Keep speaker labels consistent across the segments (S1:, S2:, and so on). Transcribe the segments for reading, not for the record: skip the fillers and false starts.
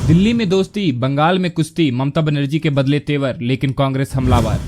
S1: दिल्ली में दोस्ती, बंगाल में कुश्ती, ममता बनर्जी के बदले तेवर, लेकिन कांग्रेस हमलावर।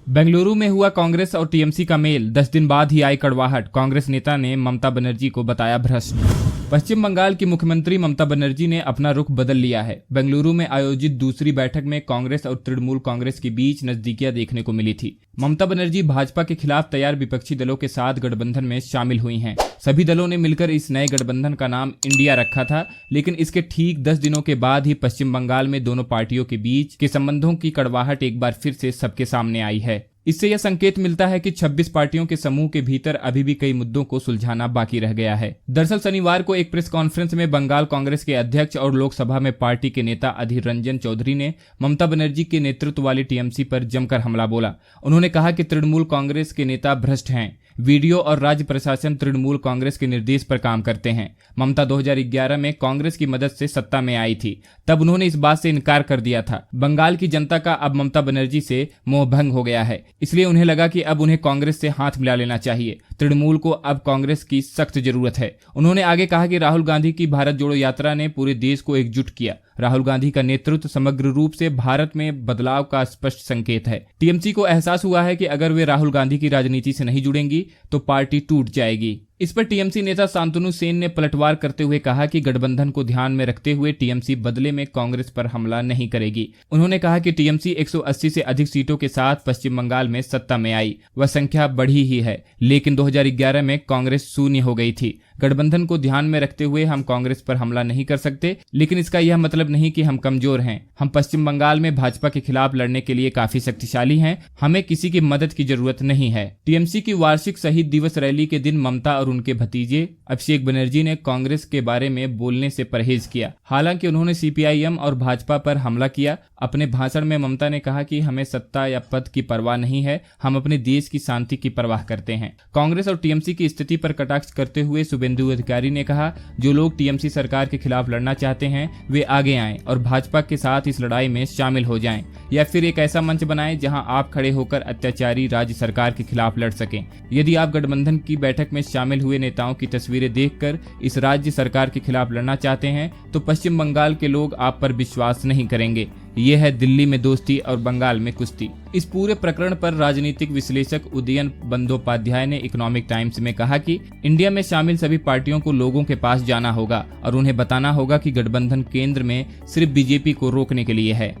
S1: बेंगलुरु में हुआ कांग्रेस और टीएमसी का मेल, 10 दिन बाद ही आई कड़वाहट। कांग्रेस नेता ने ममता बनर्जी को बताया भ्रष्ट। पश्चिम बंगाल की मुख्यमंत्री ममता बनर्जी ने अपना रुख बदल लिया है। बेंगलुरु में आयोजित दूसरी बैठक में कांग्रेस और तृणमूल कांग्रेस के बीच नजदीकियां देखने को मिली थी। ममता बनर्जी भाजपा के खिलाफ तैयार विपक्षी दलों के साथ गठबंधन में शामिल हुई हैं। सभी दलों ने मिलकर इस नए गठबंधन का नाम इंडिया रखा था, लेकिन इसके ठीक 10 दिनों के बाद ही पश्चिम बंगाल में दोनों पार्टियों के बीच के संबंधों की कड़वाहट एक बार फिर से सबके सामने आई है। इससे यह संकेत मिलता है कि 26 पार्टियों के समूह के भीतर अभी भी कई मुद्दों को सुलझाना बाकी रह गया है। दरअसल शनिवार को एक प्रेस कॉन्फ्रेंस में बंगाल कांग्रेस के अध्यक्ष और लोकसभा में पार्टी के नेता अधीर रंजन चौधरी ने ममता बनर्जी के नेतृत्व वाली टीएमसी पर जमकर हमला बोला। उन्होंने कहा कि तृणमूल कांग्रेस के नेता भ्रष्ट हैं। वीडियो और राज्य प्रशासन तृणमूल कांग्रेस के निर्देश पर काम करते हैं। ममता 2011 में कांग्रेस की मदद से सत्ता में आई थी, तब उन्होंने इस बात से इनकार कर दिया था। बंगाल की जनता का अब ममता बनर्जी से मोह भंग हो गया है, इसलिए उन्हें लगा कि अब उन्हें कांग्रेस से हाथ मिला लेना चाहिए। तृणमूल को अब कांग्रेस की सख्त जरूरत है। उन्होंने आगे कहा कि राहुल गांधी की भारत जोड़ो यात्रा ने पूरे देश को एकजुट किया। राहुल गांधी का नेतृत्व समग्र रूप से भारत में बदलाव का स्पष्ट संकेत है। टीएमसी को एहसास हुआ है कि अगर वे राहुल गांधी की राजनीति से नहीं जुड़ेंगी तो पार्टी टूट जाएगी। इस पर टीएमसी नेता शांतनु सेन ने पलटवार करते हुए कहा कि गठबंधन को ध्यान में रखते हुए टीएमसी बदले में कांग्रेस पर हमला नहीं करेगी। उन्होंने कहा कि टीएमसी 180 से अधिक सीटों के साथ पश्चिम बंगाल में सत्ता में आई। वह संख्या बढ़ी ही है, लेकिन 2011 में कांग्रेस शून्य हो गई थी। गठबंधन को ध्यान में रखते हुए हम कांग्रेस पर हमला नहीं कर सकते, लेकिन इसका यह मतलब नहीं कि हम कमजोर हैं। हम पश्चिम बंगाल में भाजपा के खिलाफ लड़ने के लिए काफी शक्तिशाली हैं। हमें किसी की मदद की जरूरत नहीं है। टीएमसी की वार्षिक शहीद दिवस रैली के दिन ममता और उनके भतीजे अभिषेक बनर्जी ने कांग्रेस के बारे में बोलने से परहेज किया। हालांकि उन्होंने सीपीआईएम और भाजपा पर हमला किया। अपने भाषण में ममता ने कहा कि हमें सत्ता या पद की परवाह नहीं है, हम अपने देश की शांति की परवाह करते हैं। कांग्रेस और टीएमसी की स्थिति पर कटाक्ष करते हुए शुभेंदु अधिकारी ने कहा, जो लोग टीएमसी सरकार के खिलाफ लड़ना चाहते हैं वे आगे आएं और भाजपा के साथ इस लड़ाई में शामिल हो जाएं, या फिर एक ऐसा मंच बनाएं जहां आप खड़े होकर अत्याचारी राज्य सरकार के खिलाफ लड़ सकें। यदि आप गठबंधन की बैठक में शामिल हुए नेताओं की तस्वीरें देखकर इस राज्य सरकार के खिलाफ लड़ना चाहते हैं तो पश्चिम बंगाल के लोग आप पर विश्वास नहीं करेंगे। यह है दिल्ली में दोस्ती और बंगाल में कुश्ती। इस पूरे प्रकरण पर राजनीतिक विश्लेषक उदयन बंदोपाध्याय ने इकोनॉमिक टाइम्स में कहा कि इंडिया में शामिल सभी पार्टियों को लोगों के पास जाना होगा और उन्हें बताना होगा कि गठबंधन केंद्र में सिर्फ बीजेपी को रोकने के लिए है।